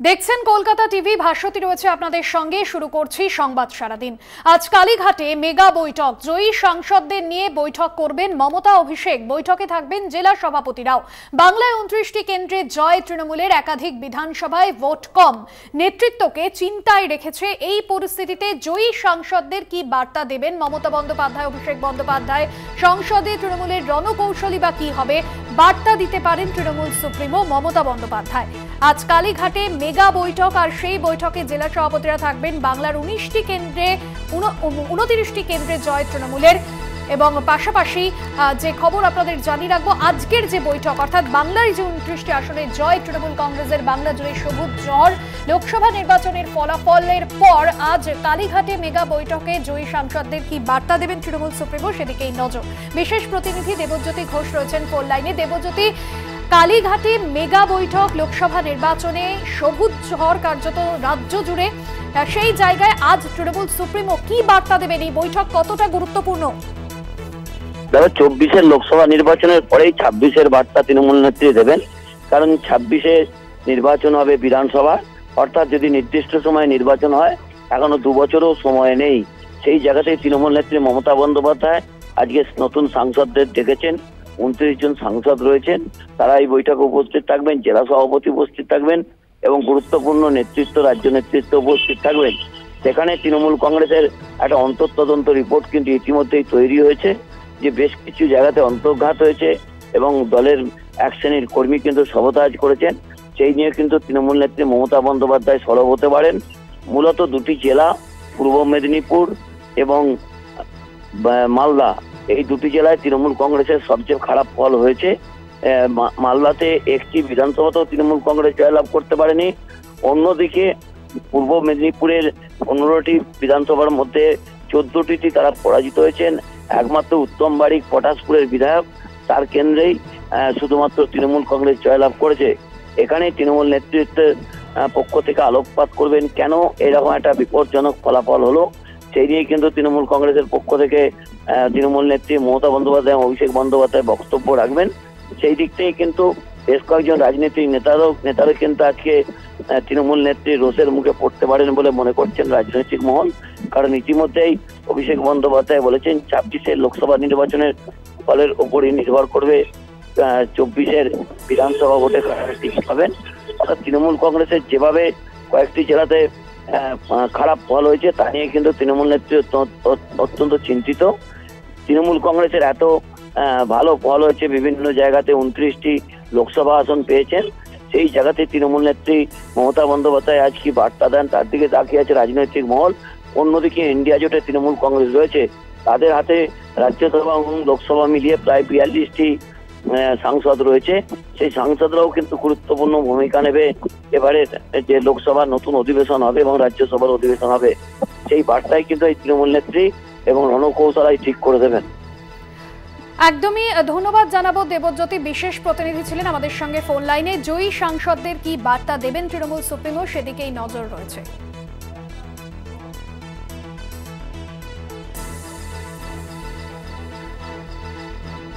দেখছেন কলকাতা টিভি, ভাস্বতী রয়েছে আপনাদের সঙ্গে। শুরু করছি সংবাদ সারাদিন। আজ কালীঘাটে মেগা বৈঠক, জয়ী সাংসদদের নিয়ে বৈঠক করবেন মমতা অভিষেক। বৈঠকে থাকবেন জেলা সভাপতিরাও। বাংলায় 29টি কেন্দ্রে জয় তৃণমূলের, একাধিক বিধানসভায় ভোট কম। নেতৃত্বকে চিন্তায় রেখেছে এই পরিস্থিতিতে জয়ী সাংসদদের কি বার্তা দেবেন মমতা বন্দ্যোপাধ্যায়, অভিষেক বন্দ্যোপাধ্যায়? সংসদে তৃণমূলের রণকৌশলী বা কি হবে, বার্তা দিতে পারেন তৃণমূল সুপ্রিমো মমতা বন্দ্যোপাধ্যায়। আজ কালীঘাটে মেগা বৈঠক, আর সেই বৈঠকে জেলা সভাপতিরা থাকবেন। বাংলার 29টি কেন্দ্রে 29টি কেন্দ্রে জয় তৃণমূলের। এবং পাশাপাশি যে খবর আপনাদের জানিয়ে রাখবো, আজকের যে বৈঠক অর্থাৎ বাংলার যে 29টি আসনে জয় তৃণমূল কংগ্রেসের, বাংলা জুড়ে সবুজ ঝড়। লোকসভা নির্বাচনের ফলাফলের পর আজ কালীঘাটে মেগা বৈঠকে জয়ী সাংসদদের কি বার্তা দেবেন তৃণমূল সুপ্রিমো, সেদিকেই নজর। বিশেষ প্রতিনিধি দেবজ্যোতি ঘোষ রয়েছেন ফোন লাইনে। দেবজ্যোতি, কালীঘাটে মেগা বৈঠক, লোকসভা নির্বাচনে সবুজ ঝড় কার্যত রাজ্য জুড়ে, সেই জায়গায় আজ তৃণমূল সুপ্রিমো কি বার্তা দেবেন? এই বৈঠক কতটা গুরুত্বপূর্ণ? দেখো, 24-এর লোকসভা নির্বাচনের পরেই 26-এর বার্তা তৃণমূল নেত্রী দেবেন। কারণ 26-এ নির্বাচন হবে বিধানসভা, অর্থাৎ যদি নির্দিষ্ট সময়ে নির্বাচন হয়, এখনো 2 বছরও সময় নেই। সেই জায়গাতেই তৃণমূল নেত্রী মমতা বন্দ্যোপাধ্যায় আজকে নতুন সাংসদদের ডেকেছেন। 29 জন সাংসদ রয়েছেন, তারা এই বৈঠকে উপস্থিত থাকবেন। জেলা সভাপতি উপস্থিত থাকবেন এবং গুরুত্বপূর্ণ নেতৃত্ব, রাজ্য নেতৃত্ব উপস্থিত থাকবেন। সেখানে তৃণমূল কংগ্রেসের একটা অন্তর্তদন্ত রিপোর্ট কিন্তু ইতিমধ্যেই তৈরি হয়েছে, যে বেশ কিছু জায়গাতে অন্তর্ঘাত হয়েছে এবং দলের এক শ্রেণীর কর্মী কিন্তু সাবোতাজ করেছেন। সেই নিয়ে কিন্তু তৃণমূল নেত্রী মমতা বন্দ্যোপাধ্যায় সরব হতে পারেন। মূলত 2টি জেলা, পূর্ব মেদিনীপুর এবং মালদা, এই 2টি জেলায় তৃণমূল কংগ্রেসের সবচেয়ে খারাপ ফল হয়েছে। মালদাতে একটি বিধানসভাতেও তৃণমূল কংগ্রেস জয়লাভ করতে পারেনি। অন্যদিকে পূর্ব মেদিনীপুরের 15টি বিধানসভার মধ্যে 14টিতে তারা পরাজিত হয়েছেন। একমাত্র উত্তম বারিক পটাশপুরের বিধায়ক, তার কেন্দ্রেই শুধুমাত্র তৃণমূল কংগ্রেস জয়লাভ করেছে। এখানে তৃণমূল নেতৃত্বের পক্ষ থেকে আলোকপাত করবেন কেন এরকম একটা বিপজ্জনক ফলাফল হলো, সেই নিয়ে কিন্তু তৃণমূল কংগ্রেসের পক্ষ থেকে তৃণমূল নেত্রী মমতা বন্দ্যোপাধ্যায়, অভিষেক বন্দ্যোপাধ্যায় বক্তব্য রাখবেন। সেই দিক থেকে কিন্তু বেশ কয়েকজন রাজনৈতিক নেতারা কিন্তু আজকে তৃণমূল নেত্রী রোষের মুখে পড়তে পারেন বলে মনে করছেন রাজনৈতিক মহল। কারণ ইতিমধ্যেই অভিষেক বন্দ্যোপাধ্যায় বলেছেন 26-এর লোকসভা নির্বাচনের ফলের উপরই নির্ভর করবে 24-এর বিধানসভা ভোটে টিকিট পাবেন। অর্থাৎ তৃণমূল কংগ্রেসের যেভাবে কয়েকটি জেলাতে খারাপ ফল হয়েছে, তা নিয়ে কিন্তু তৃণমূল নেত্রী অত্যন্ত চিন্তিত। তৃণমূল কংগ্রেসের এত ভালো ফল হয়েছে, বিভিন্ন জায়গাতে 29টি লোকসভা আসন পেয়েছেন, সেই জায়গাতে তৃণমূল নেত্রী মমতা বন্দ্যোপাধ্যায় আজ কি বার্তা দেন, তার দিকে তাকিয়ে আছে রাজনৈতিক মহল। অন্যদিকে ইন্ডিয়া জোটে তৃণমূল কংগ্রেস রয়েছে, তাদের হাতে রাজ্যসভা এবং লোকসভা মিলিয়ে প্রায় 42টি সাংসদ রয়েছে। সেই সাংসদরাও কিন্তু গুরুত্বপূর্ণ ভূমিকা নেবে এবারে যে লোকসভার নতুন অধিবেশন হবে এবং রাজ্যসভার অধিবেশন হবে। সেই বার্তায় কিন্তু এই তৃণমূল নেত্রী এবং রণকৌশলাই ঠিক করে দেবেন। একদমই ধন্যবাদ জানাবো দেবজ্যোতি। বিশেষ প্রতিনিধি ছিলেন আমাদের সঙ্গে ফোন লাইনে। জয়ী সাংসদদের কি বার্তা দেবেন তৃণমূল সুপ্রিমো, সেদিকেই নজর রয়েছে।